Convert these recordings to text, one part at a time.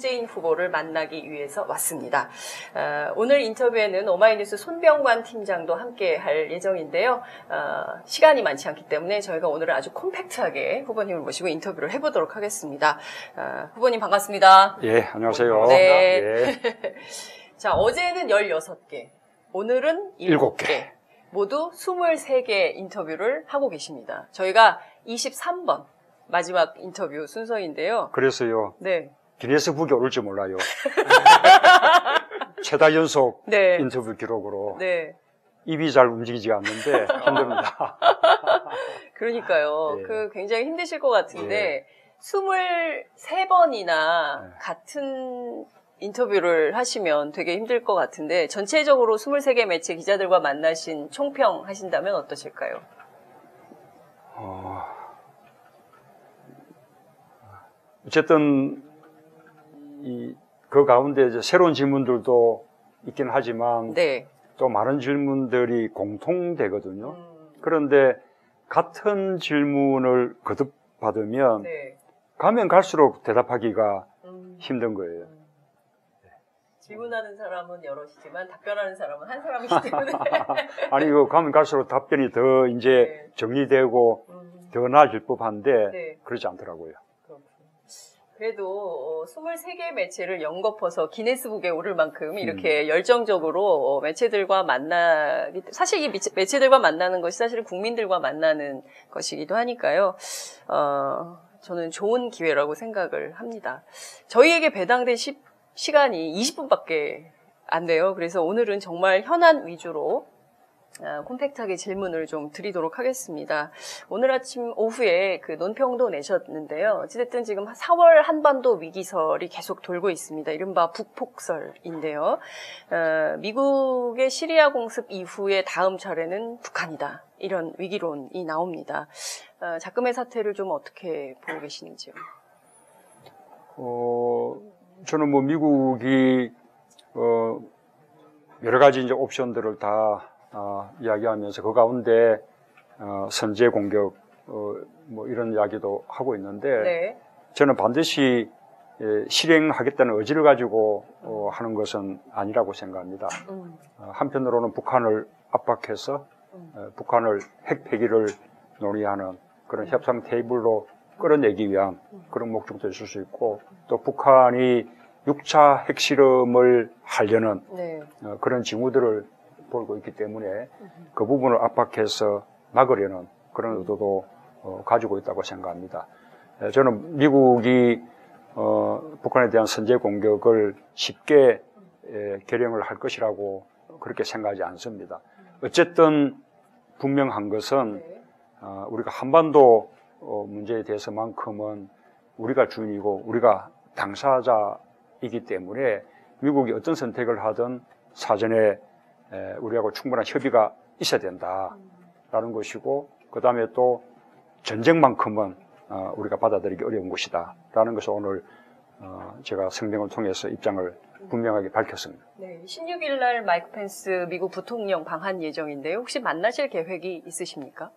문재인 후보를 만나기 위해서 왔습니다. 오늘 인터뷰에는 오마이뉴스 손병관 팀장도 함께 할 예정인데요. 시간이 많지 않기 때문에 저희가 오늘은 아주 콤팩트하게 후보님을 모시고 인터뷰를 해보도록 하겠습니다. 후보님 반갑습니다. 예, 안녕하세요. 네. 예. 자, 어제는 16개, 오늘은 7개. 모두 23개 인터뷰를 하고 계십니다. 저희가 23번 마지막 인터뷰 순서인데요. 그래서요. 네. 기네스북에 오를지 몰라요. 최다 연속 네. 인터뷰 기록으로. 네. 입이 잘 움직이지 않는데 힘듭니다. 그러니까요. 예. 굉장히 힘드실 것 같은데 23번이나 네. 같은 인터뷰를 하시면 되게 힘들 것 같은데 전체적으로 23개 매체 기자들과 만나신 총평 하신다면 어떠실까요? 어쨌든 그 가운데 이제 새로운 질문들도 있긴 하지만 네. 또 많은 질문들이 공통되거든요. 그런데 같은 질문을 거듭 받으면 네. 가면 갈수록 대답하기가 힘든 거예요. 질문하는 사람은 여럿이지만 답변하는 사람은 한 사람이기 때문에 아니 이거 가면 갈수록 답변이 더 이제 네. 정리되고 더 나아질 법한데 네. 그렇지 않더라고요. 그래도 23개 매체를 연거퍼서 기네스북에 오를 만큼 이렇게 열정적으로 매체들과 사실 이 매체들과 만나는 것이 사실은 국민들과 만나는 것이기도 하니까요. 저는 좋은 기회라고 생각을 합니다. 저희에게 배당된 시간이 20분밖에 안 돼요. 그래서 오늘은 정말 현안 위주로 콤팩트하게 질문을 좀 드리도록 하겠습니다. 오늘 아침 오후에 논평도 내셨는데요. 어찌됐든 지금 4월 한반도 위기설이 계속 돌고 있습니다. 이른바 북폭설인데요. 미국의 시리아 공습 이후에 다음 차례는 북한이다. 이런 위기론이 나옵니다. 자금의 사태를 좀 어떻게 보고 계시는지요? 저는 미국이 여러 가지 이제 옵션들을 다 이야기하면서 그 가운데 선제 공격 이런 이야기도 하고 있는데 네. 저는 반드시 실행하겠다는 의지를 가지고 하는 것은 아니라고 생각합니다. 한편으로는 북한을 압박해서 북한을 핵 폐기를 논의하는 그런 협상 테이블로 끌어내기 위한 그런 목적도 있을 수 있고 또 북한이 6차 핵실험을 하려는 네. 그런 징후들을 보이고 있기 때문에 그 부분을 압박해서 막으려는 그런 의도도 가지고 있다고 생각합니다. 저는 미국이 북한에 대한 선제 공격을 쉽게 결행을 할 것이라고 그렇게 생각하지 않습니다. 어쨌든 분명한 것은 우리가 한반도 문제에 대해서만큼은 우리가 주인이고 우리가 당사자이기 때문에 미국이 어떤 선택을 하든 사전에 우리하고 충분한 협의가 있어야 된다라는 것이고 그 다음에 또 전쟁만큼은 우리가 받아들이기 어려운 것이다라는 것을 오늘 제가 성명을 통해서 입장을 분명하게 밝혔습니다. 네, 16일 날 마이크 펜스 미국 부통령 방한 예정인데요. 혹시 만나실 계획이 있으십니까?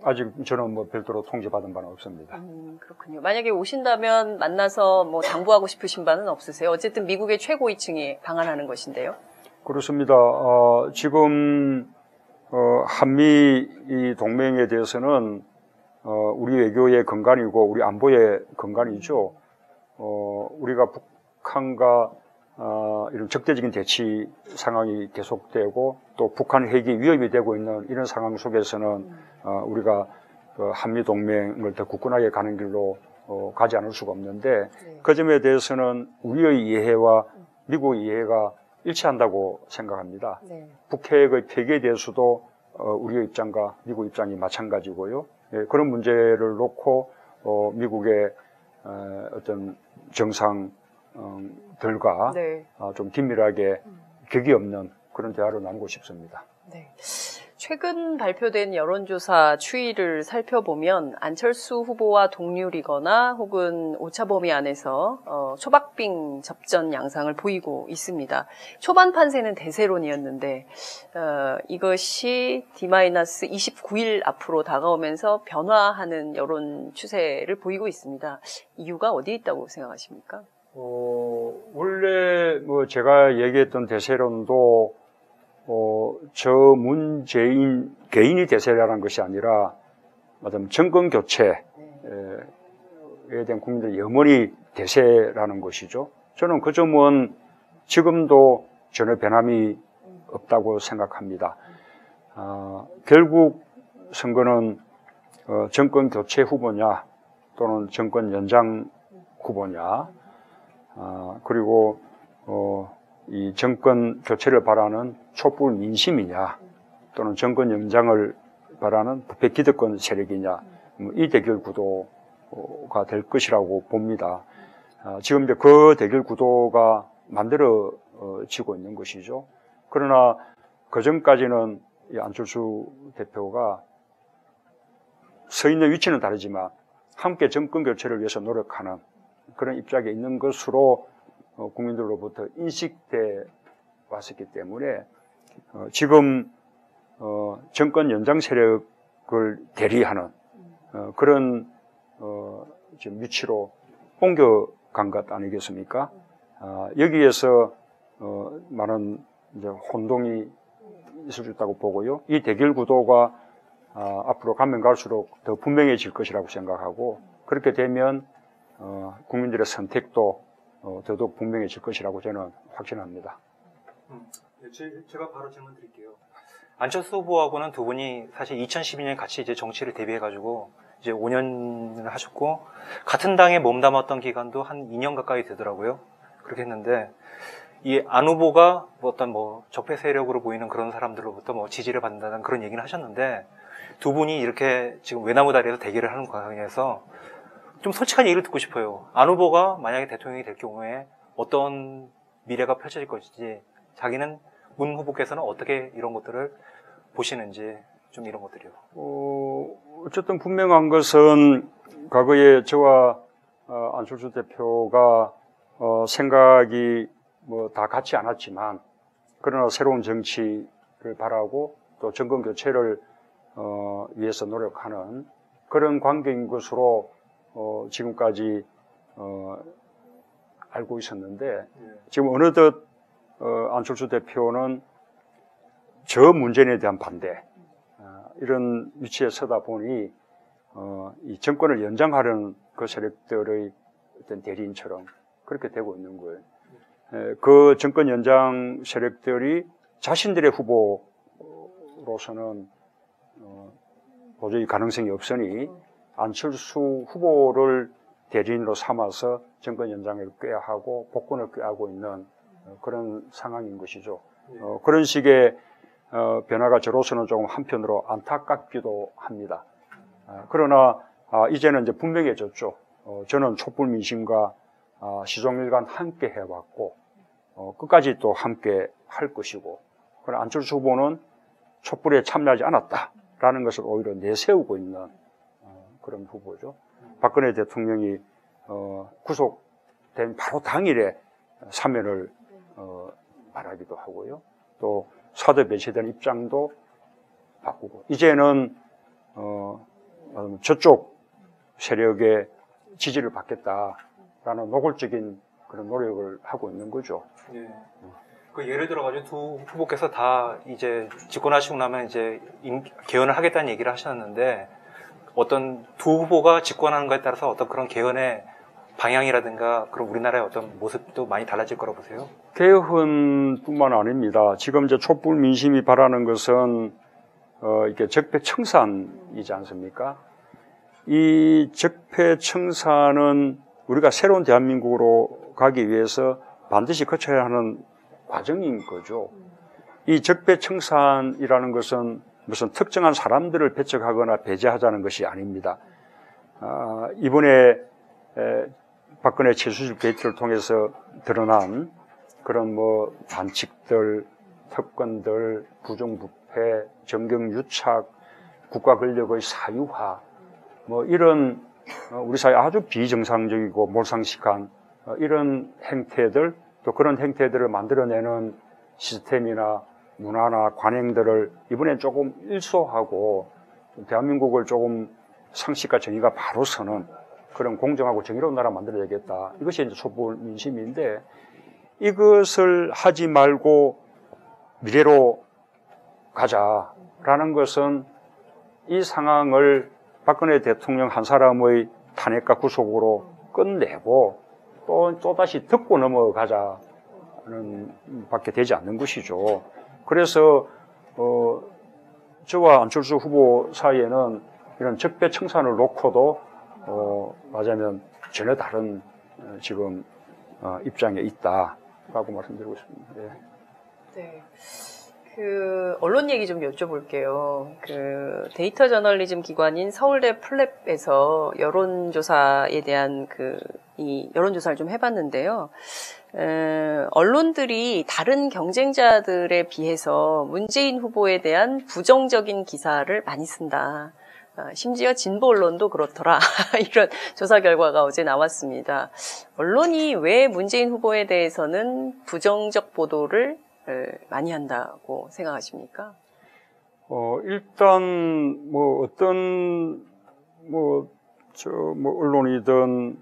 아직 저는 별도로 통지받은 바는 없습니다. 그렇군요. 만약에 오신다면 만나서 당부하고 싶으신 바는 없으세요? 어쨌든 미국의 최고위층이 방한하는 것인데요. 그렇습니다. 지금 한미 이 동맹에 대해서는 우리 외교의 근간이고 우리 안보의 근간이죠. 우리가 북한과 이런 적대적인 대치 상황이 계속되고 또 북한 핵이 위협이 되고 있는 이런 상황 속에서는 우리가 한미 동맹을 더 굳건하게 가는 길로 가지 않을 수가 없는데 그 점에 대해서는 우리의 이해와 미국의 이해가 일치한다고 생각합니다. 네. 북핵의 폐기에 대해서도 우리의 입장과 미국 입장이 마찬가지고요. 그런 문제를 놓고 미국의 어떤 정상들과 네. 좀 긴밀하게 격이 없는 그런 대화를 나누고 싶습니다. 네. 최근 발표된 여론조사 추이를 살펴보면 안철수 후보와 동률이거나 혹은 오차범위 안에서 초박빙 접전 양상을 보이고 있습니다. 초반 판세는 대세론이었는데 이것이 D-29일 앞으로 다가오면서 변화하는 여론 추세를 보이고 있습니다. 이유가 어디에 있다고 생각하십니까? 뭐 제가 얘기했던 대세론도 저 문재인 개인이 대세라는 것이 아니라 어떤 정권 교체에 대한 국민들의 염원이 대세라는 것이죠. 저는 그 점은 지금도 전혀 변함이 없다고 생각합니다. 결국 선거는 정권 교체 후보냐 또는 정권 연장 후보냐, 그리고 이 정권 교체를 바라는 촛불 민심이냐 또는 정권 연장을 바라는 부패 기득권 세력이냐, 이 대결 구도가 될 것이라고 봅니다. 지금 이제 그 대결 구도가 만들어지고 있는 것이죠. 그러나 그 전까지는 이 안철수 대표가 서 있는 위치는 다르지만 함께 정권 교체를 위해서 노력하는 그런 입장에 있는 것으로 국민들로부터 인식돼 왔었기 때문에 지금 정권 연장 세력을 대리하는 그런 지금 위치로 옮겨간 것 아니겠습니까? 여기에서 많은 이제 혼동이 있을 수 있다고 보고요. 이 대결 구도가 앞으로 가면 갈수록 더 분명해질 것이라고 생각하고, 그렇게 되면 국민들의 선택도 더더욱 분명해질 것이라고 저는 확신합니다. 제가 바로 질문 드릴게요. 안철수 후보하고는 두 분이 사실 2012년에 같이 이제 정치를 대비해가지고 이제 5년을 하셨고, 같은 당에 몸담았던 기간도 한 2년 가까이 되더라고요. 그렇게 했는데, 이 안 후보가 어떤 적폐 세력으로 보이는 그런 사람들로부터 지지를 받는다는 그런 얘기는 하셨는데, 두 분이 이렇게 지금 외나무 다리에서 대결을 하는 과정에서 좀 솔직한 얘기를 듣고 싶어요. 안 후보가 만약에 대통령이 될 경우에 어떤 미래가 펼쳐질 것인지, 자기는 문 후보께서는 어떻게 이런 것들을 보시는지, 좀 이런 것들이요. 어쨌든 분명한 것은 과거에 저와 안철수 대표가 생각이 다 같지 않았지만, 그러나 새로운 정치를 바라고 또 정권 교체를 위해서 노력하는 그런 관계인 것으로 지금까지 알고 있었는데, 지금 어느덧 안철수 대표는 저 문재인에 대한 반대, 이런 위치에 서다 보니 이 정권을 연장하려는 그 세력들의 어떤 대리인처럼 그렇게 되고 있는 거예요. 그 정권 연장 세력들이 자신들의 후보로서는 도저히 가능성이 없으니 안철수 후보를 대리인으로 삼아서 정권 연장을 꾀하고 복권을 꾀하고 있는 그런 상황인 것이죠. 그런 식의 변화가 저로서는 조금 한편으로 안타깝기도 합니다. 그러나 이제는 이제 분명해졌죠. 저는 촛불 민심과 시종일관 함께 해왔고 끝까지 또 함께 할 것이고, 그러나 안철수 후보는 촛불에 참여하지 않았다라는 것을 오히려 내세우고 있는 그런 후보죠. 박근혜 대통령이 구속된 바로 당일에 사면을 말하기도 하고요. 또 사드 배치된 입장도 바꾸고, 이제는 저쪽 세력의 지지를 받겠다라는 노골적인 그런 노력을 하고 있는 거죠. 네. 그 예를 들어가지고 두 후보께서 다 이제 집권하시고 나면 이제 개헌을 하겠다는 얘기를 하셨는데, 어떤 두 후보가 집권하는 것에 따라서 어떤 그런 개헌의 방향이라든가 그런 우리나라의 어떤 모습도 많이 달라질 거라고 보세요? 개헌뿐만 아닙니다. 지금 이제 촛불 민심이 바라는 것은 이게 적폐청산이지 않습니까? 이 적폐청산은 우리가 새로운 대한민국으로 가기 위해서 반드시 거쳐야 하는 과정인 거죠. 이 적폐청산이라는 것은 무슨 특정한 사람들을 배척하거나 배제하자는 것이 아닙니다. 이번에 박근혜 최수실 게이트를 통해서 드러난 그런 반칙들, 특권들, 부정부패, 정경유착, 국가 권력의 사유화, 이런 우리 사회 아주 비정상적이고 몰상식한 이런 행태들, 또 그런 행태들을 만들어내는 시스템이나 문화나 관행들을 이번엔 조금 일소하고 대한민국을 조금 상식과 정의가 바로 서는 그런 공정하고 정의로운 나라 만들어야겠다. 이것이 이제 촛불 민심인데, 이것을 하지 말고 미래로 가자라는 것은 이 상황을 박근혜 대통령 한 사람의 탄핵과 구속으로 끝내고 또다시 덮고 넘어가자는 밖에 되지 않는 것이죠. 그래서 저와 안철수 후보 사이에는 이런 적폐청산을 놓고도 말하자면 전혀 다른 지금 입장에 있다라고 말씀드리고 있습니다. 네. 네. 그 언론 얘기 좀 여쭤볼게요. 그 데이터 저널리즘 기관인 서울대 플랩에서 여론조사에 대한 이 여론조사를 좀 해봤는데요. 언론들이 다른 경쟁자들에 비해서 문재인 후보에 대한 부정적인 기사를 많이 쓴다. 심지어 진보 언론도 그렇더라. 이런 조사 결과가 어제 나왔습니다. 언론이 왜 문재인 후보에 대해서는 부정적 보도를 많이 한다고 생각하십니까? 일단 어떤 언론이든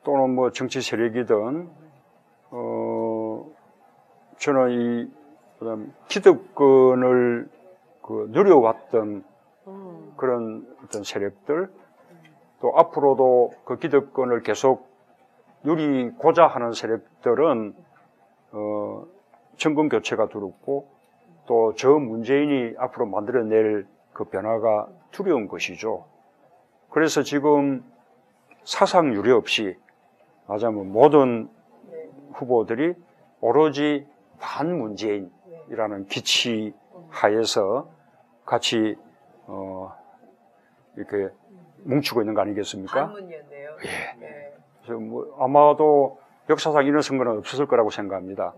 또는 정치 세력이든 저는 기득권을 누려왔던 그런 어떤 세력들, 또 앞으로도 그 기득권을 계속 누리고자 하는 세력들은 정권 교체가 두렵고 또 저 문재인이 앞으로 만들어낼 그 변화가 두려운 것이죠. 그래서 지금 사상 유례 없이 말하자면 모든 후보들이 오로지 반문재인이라는 기치 하에서 같이 이렇게 뭉치고 있는 거 아니겠습니까? 반문이었네요. 예. 네. 그래서 아마도 역사상 이런 선거는 없었을 거라고 생각합니다.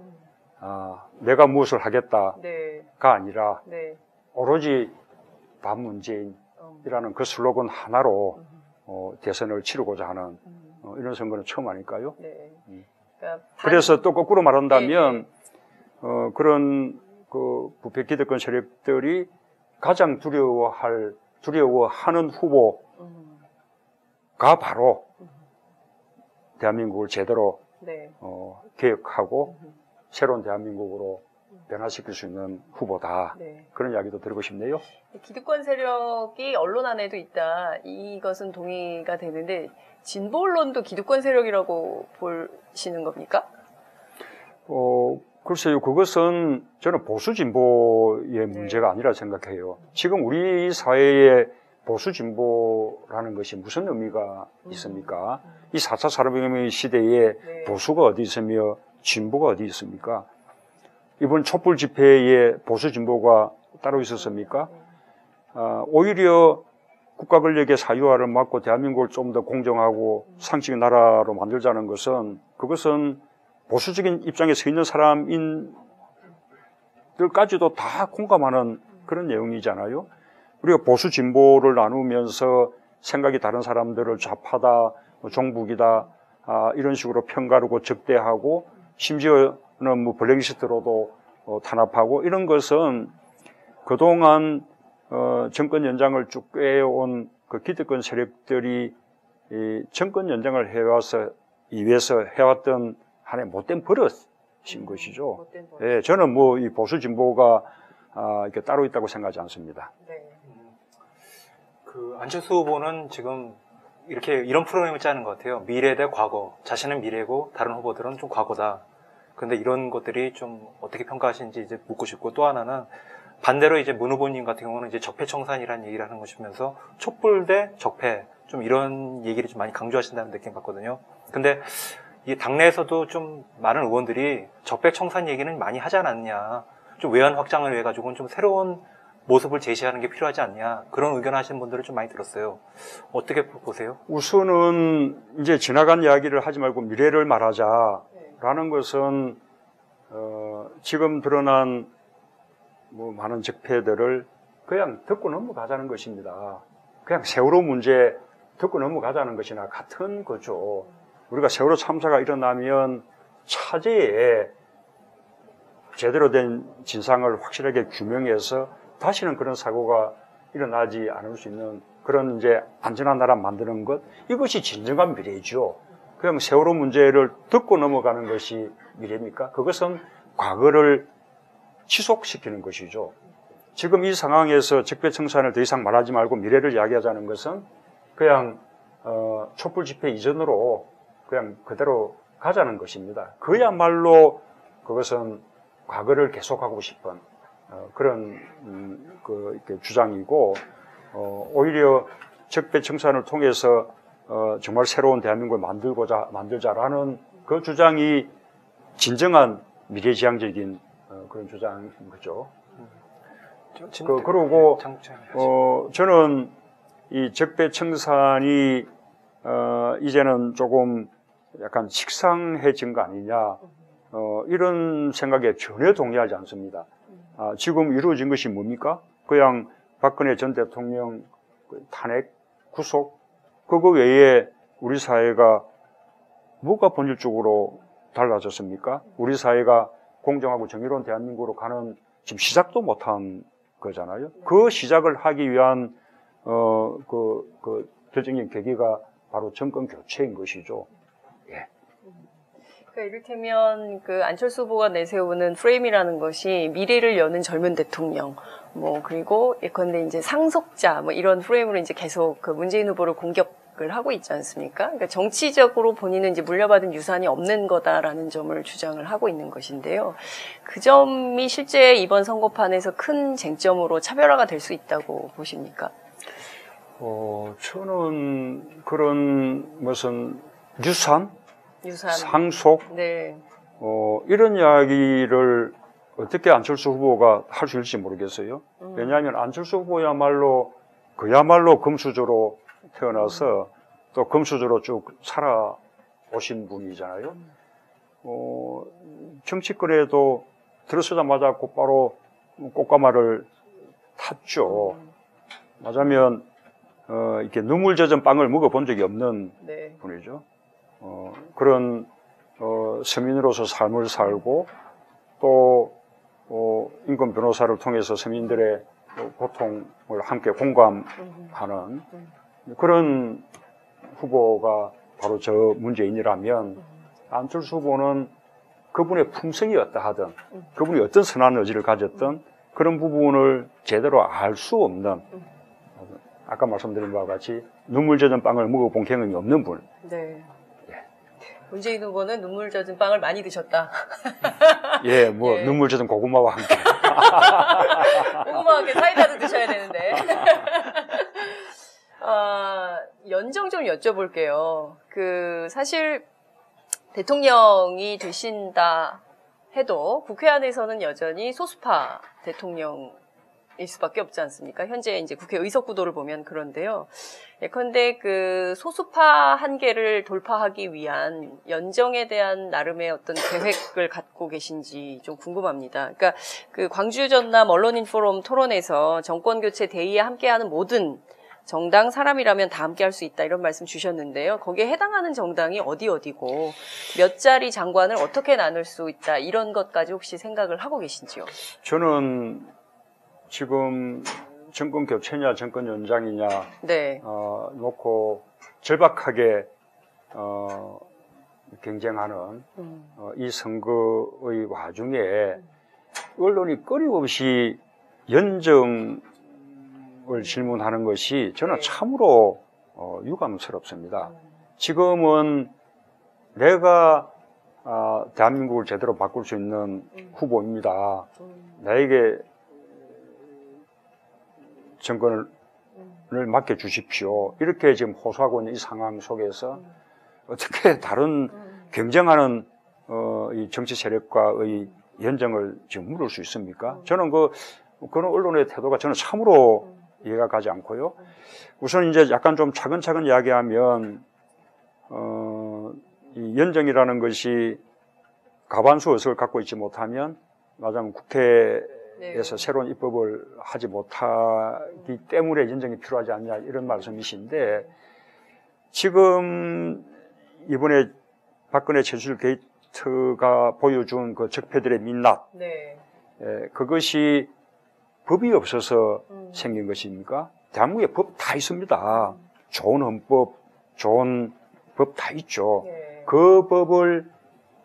내가 무엇을 하겠다가 네. 아니라 네. 오로지 반문재인이라는 그 슬로건 하나로 대선을 치르고자 하는 이런 선거는 처음 아닐까요? 네. 그러니까 그래서 또 거꾸로 말한다면 네. 그런 그 부패 기득권 세력들이 가장 두려워하는 후보가 바로 대한민국을 제대로 네. 개혁하고 새로운 대한민국으로 변화시킬 수 있는 후보다. 네. 그런 이야기도 드리고 싶네요. 기득권 세력이 언론 안에도 있다. 이것은 동의가 되는데 진보 언론도 기득권 세력이라고 보시는 겁니까? 글쎄요. 그것은 저는 보수 진보의 문제가 아니라 생각해요. 지금 우리 사회에 보수 진보라는 것이 무슨 의미가 있습니까? 이 4차 산업혁명 시대에 네. 보수가 어디 있으며 진보가 어디 있습니까? 이번 촛불 집회에 보수 진보가 따로 있었습니까? 오히려 국가 권력의 사유화를 막고 대한민국을 좀 더 공정하고 상식의 나라로 만들자는 것은 그것은 보수적인 입장에 서 있는 사람들까지도 다 공감하는 그런 내용이잖아요. 우리가 보수 진보를 나누면서 생각이 다른 사람들을 좌파다, 종북이다 이런 식으로 편가르고 적대하고 심지어는 블랙리스트로도 탄압하고 이런 것은 그동안 정권 연장을 쭉 꿰어온 그 기득권 세력들이 이 정권 연장을 위해서 해왔던 하나의 못된 버릇인 것이죠. 예, 저는 이 보수 진보가 이렇게 따로 있다고 생각하지 않습니다. 네. 그 안철수 후보는 지금 이런 프로그램을 짜는 것 같아요. 미래 대 과거. 자신은 미래고 다른 후보들은 좀 과거다. 근데 이런 것들이 좀 어떻게 평가하시는지 이제 묻고 싶고, 또 하나는 반대로 이제 문 후보님 같은 경우는 이제 적폐청산이라는 얘기를 하는 것이면서 촛불 대 적폐 좀 이런 얘기를 좀 많이 강조하신다는 느낌 받거든요. 근데 이 당내에서도 좀 많은 의원들이 적폐청산 얘기는 많이 하지 않았냐. 좀 외연 확장을 위해 가지고는 좀 새로운 모습을 제시하는 게 필요하지 않냐. 그런 의견 하시는 분들을 좀 많이 들었어요. 어떻게 보세요? 우선은 이제 지나간 이야기를 하지 말고 미래를 말하자라는 것은 지금 드러난 많은 적폐들을 그냥 덮고 넘어가자는 것입니다. 그냥 세월호 문제 덮고 넘어가자는 것이나 같은 거죠. 우리가 세월호 참사가 일어나면 차제에 제대로 된 진상을 확실하게 규명해서 다시는 그런 사고가 일어나지 않을 수 있는 그런 이제 안전한 나라 만드는 것, 이것이 진정한 미래죠. 그냥 세월호 문제를 듣고 넘어가는 것이 미래입니까? 그것은 과거를 지속시키는 것이죠. 지금 이 상황에서 적폐청산을 더 이상 말하지 말고 미래를 이야기하자는 것은 그냥 촛불 집회 이전으로 그냥 그대로 가자는 것입니다. 그야말로 그것은 과거를 계속하고 싶은 그런 이렇게 주장이고 오히려 적폐청산을 통해서 정말 새로운 대한민국을 만들자라는 그 주장이 진정한 미래지향적인 그런 주장인 거죠. 그러고 저는 이 적폐청산이 이제는 조금 약간 식상해진 거 아니냐 이런 생각에 전혀 동의하지 않습니다. 지금 이루어진 것이 뭡니까? 그냥 박근혜 전 대통령 탄핵, 구속 그거 외에 우리 사회가 뭐가 본질적으로 달라졌습니까? 우리 사회가 공정하고 정의로운 대한민국으로 가는 지금 시작도 못한 거잖아요. 그 시작을 하기 위한 그 결정적인 계기가 바로 정권 교체인 것이죠. 예. 그러니까 이를테면 그 안철수 후보가 내세우는 프레임이라는 것이 미래를 여는 젊은 대통령, 그리고 예컨대 이제 상속자, 이런 프레임으로 이제 계속 그 문재인 후보를 공격을 하고 있지 않습니까? 그러니까 정치적으로 본인은 이제 물려받은 유산이 없는 거다라는 점을 주장을 하고 있는 것인데요. 그 점이 실제 이번 선거판에서 큰 쟁점으로 차별화가 될 수 있다고 보십니까? 저는 그런 무슨 유산, 상속, 네. 이런 이야기를 어떻게 안철수 후보가 할 수 있을지 모르겠어요. 왜냐하면 안철수 후보야말로 그야말로 금수저로 태어나서 또 금수저로 쭉 살아오신 분이잖아요. 정치권에도 들어서자마자 곧바로 꽃가마를 탔죠. 맞으면 이렇게 눈물 젖은 빵을 먹어본 적이 없는 네. 분이죠. 그런 서민으로서 삶을 살고 또 인권 변호사를 통해서 서민들의 고통을 함께 공감하는 그런 후보가 바로 저 문재인이라면 안철수 후보는 그분의 품성이었다 하든 그분이 어떤 선한 의지를 가졌던 그런 부분을 제대로 알 수 없는 아까 말씀드린 바와 같이 눈물 젖은 빵을 먹어본 경험이 없는 분. 네. 문재인 후보는 눈물 젖은 빵을 많이 드셨다. 예, 눈물 젖은 고구마와 함께. 고구마와 함께 사이다도 드셔야 되는데. 연정 좀 여쭤볼게요. 사실 대통령이 되신다 해도 국회 안에서는 여전히 소수파 대통령일 수밖에 없지 않습니까? 현재 이제 국회 의석 구도를 보면 그런데요. 예컨대 그 소수파 한계를 돌파하기 위한 연정에 대한 나름의 어떤 계획을 갖고 계신지 좀 궁금합니다. 그러니까 그 광주 전남 언론인 포럼 토론에서 정권 교체 대의에 함께하는 모든 정당 사람이라면 다 함께할 수 있다 이런 말씀 주셨는데요. 거기에 해당하는 정당이 어디고 몇 자리 장관을 어떻게 나눌 수 있다 이런 것까지 혹시 생각을 하고 계신지요? 저는 지금 정권 교체냐 정권 연장이냐 네. 놓고 절박하게 경쟁하는 이 선거의 와중에 언론이 끊임없이 연정을 질문하는 것이 저는 참으로 유감스럽습니다. 지금은 내가 대한민국을 제대로 바꿀 수 있는 후보입니다. 나에게 정권을 맡겨주십시오. 이렇게 지금 호소하고 있는 이 상황 속에서 어떻게 다른 경쟁하는 이 정치 세력과의 연정을 지금 물을 수 있습니까? 저는 그런 언론의 태도가 저는 참으로 이해가 가지 않고요. 우선 이제 약간 좀 차근차근 이야기하면 이 연정이라는 것이 과반수 의석을 갖고 있지 못하면 맞으면 국회에서 새로운 입법을 하지 못하기 때문에 연정이 필요하지 않냐 이런 말씀이신데 지금 이번에 박근혜 최순실 게이트가 보여준 그 적폐들의 민낯 그것이 법이 없어서 생긴 것입니까? 대한민국에 법 다 있습니다. 좋은 헌법, 좋은 법 다 있죠. 그 법을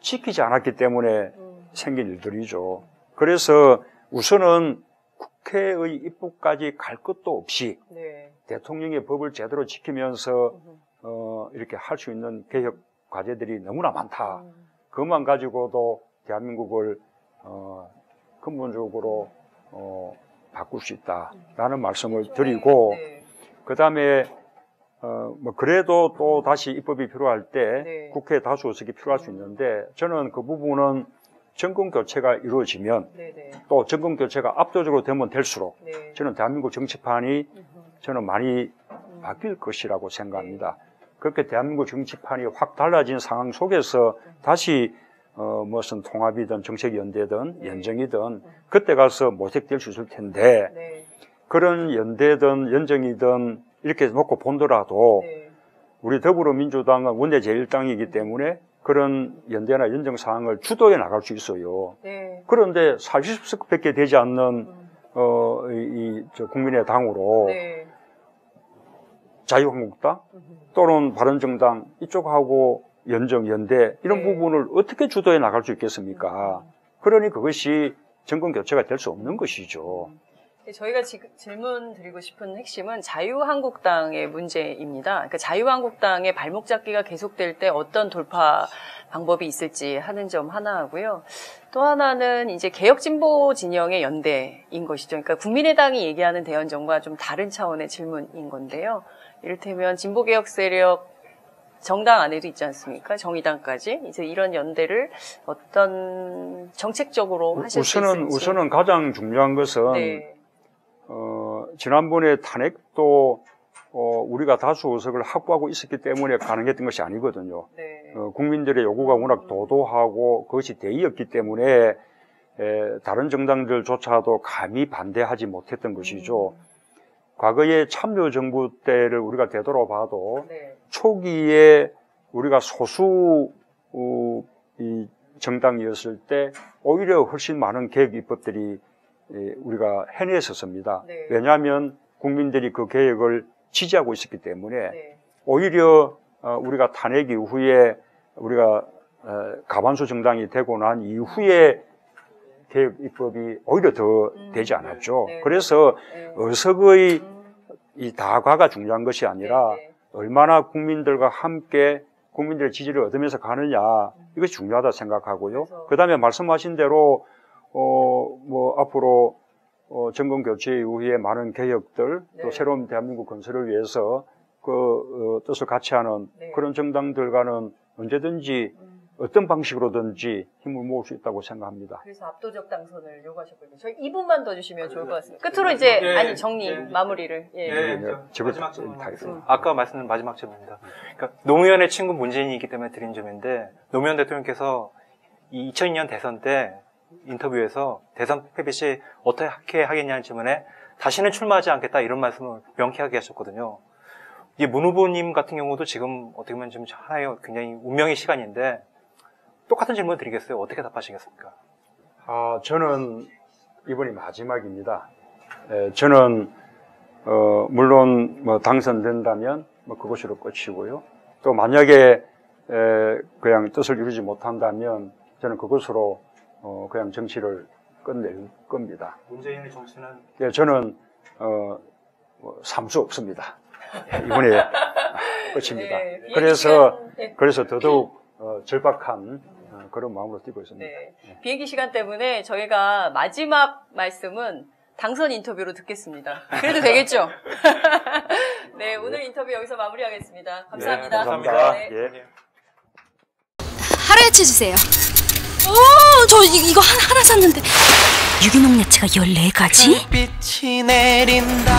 지키지 않았기 때문에 생긴 일들이죠. 그래서 우선은 국회의 입법까지 갈 것도 없이 네. 대통령의 법을 제대로 지키면서 이렇게 할 수 있는 개혁 과제들이 너무나 많다. 그것만 가지고도 대한민국을 근본적으로 바꿀 수 있다라는 말씀을 드리고, 네. 그 다음에 뭐 그래도 또 다시 입법이 필요할 때 네. 국회 다수 의석이 필요할 수 있는데, 저는 그 부분은 정권 교체가 이루어지면 네. 또 정권 교체가 압도적으로 되면 될수록 네. 저는 대한민국 정치판이 저는 많이 바뀔 것이라고 생각합니다. 그렇게 대한민국 정치판이 확 달라진 상황 속에서 다시 무슨 통합이든 정책연대든 연정이든 그때 가서 모색될 수 있을 텐데, 네. 그런 연대든 연정이든 이렇게 놓고 본더라도 네. 우리 더불어민주당은 원내 제1당이기 때문에 그런 연대나 연정 사항을 주도해 나갈 수 있어요. 네. 그런데 40석밖에 되지 않는 저 국민의 당으로 네. 자유한국당 또는 바른정당 이쪽하고 연정, 연대 이런 네. 부분을 어떻게 주도해 나갈 수 있겠습니까? 그러니 그것이 정권 교체가 될 수 없는 것이죠. 저희가 지금 질문 드리고 싶은 핵심은 자유한국당의 문제입니다. 그러니까 자유한국당의 발목 잡기가 계속될 때 어떤 돌파 방법이 있을지 하는 점 하나 하고요. 또 하나는 이제 개혁진보 진영의 연대인 것이죠. 그러니까 국민의당이 얘기하는 대연정과 좀 다른 차원의 질문인 건데요. 이를테면 진보개혁 세력 정당 안에도 있지 않습니까? 정의당까지. 이제 이런 연대를 어떤 정책적으로 하실 수 있을지. 우선은 가장 중요한 것은 네. 지난번에 탄핵도 우리가 다수 의석을 확보하고 있었기 때문에 가능했던 것이 아니거든요. 네. 국민들의 요구가 워낙 도도하고 그것이 대의였기 때문에 다른 정당들조차도 감히 반대하지 못했던 것이죠. 과거에 참여정부 때를 우리가 되돌아봐도 네. 초기에 우리가 소수 이 정당이었을 때 오히려 훨씬 많은 개혁 입법들이 우리가 해냈었습니다. 네. 왜냐하면 국민들이 그 개혁을 지지하고 있었기 때문에 네. 오히려 우리가 탄핵 이후에 우리가 가반수 정당이 되고 난 이후에 개혁 입법이 오히려 더 되지 않았죠. 네. 그래서 네. 의석의 이 다과가 중요한 것이 아니라 네. 얼마나 국민들과 함께 국민들의 지지를 얻으면서 가느냐, 이것이 중요하다 생각하고요. 그 다음에 말씀하신 대로 뭐 앞으로 정권 교체 이후에 많은 개혁들, 네. 또 새로운 대한민국 건설을 위해서 그 뜻을 같이 하는 네. 그런 정당들과는 언제든지 어떤 방식으로든지 힘을 모을 수 있다고 생각합니다. 그래서 압도적 당선을 요구하셨거든요. 저희 2분만 더 주시면 좋을 것 같습니다. 끝으로 이제 정리 마무리를. 마지막 질문 하겠습니다. 아까 말씀드린 마지막 질문입니다. 그러니까 노무현의 친구 문재인이기 때문에 드린 점인데, 노무현 대통령께서 2002년 대선 때 인터뷰에서 대선 패배 시 어떻게 하겠냐는 질문에 다시는 출마하지 않겠다 이런 말씀을 명쾌하게 하셨거든요. 이 문 후보님 같은 경우도 지금 어떻게 보면 좀 하나의 굉장히 운명의 시간인데 똑같은 질문 드리겠어요. 어떻게 답하시겠습니까? 저는 이번이 마지막입니다. 저는 물론 뭐 당선된다면 뭐 그것으로 끝이고요. 또 만약에 그냥 뜻을 이루지 못한다면 저는 그것으로 그냥 정치를 끝낼 겁니다. 문재인의 정치는? 예, 저는 삼수 없습니다. 이번에 끝입니다. 네, 그래서 더더욱 절박한 그런 마음으로 뛰고 있습니다. 네. 비행기 시간 때문에 저희가 마지막 말씀은 당선 인터뷰로 듣겠습니다. 그래도 되겠죠? 네, 오늘 인터뷰 여기서 마무리하겠습니다. 감사합니다. 네, 감사합니다. 네. 예. 하루야채 주세요. 저 이거 하나 샀는데 유기농 야채가 14가지? 빛이 내린다.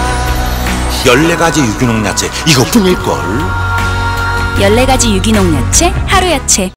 14가지 유기농 야채 이것뿐일걸. 14가지 유기농 야채 하루야채.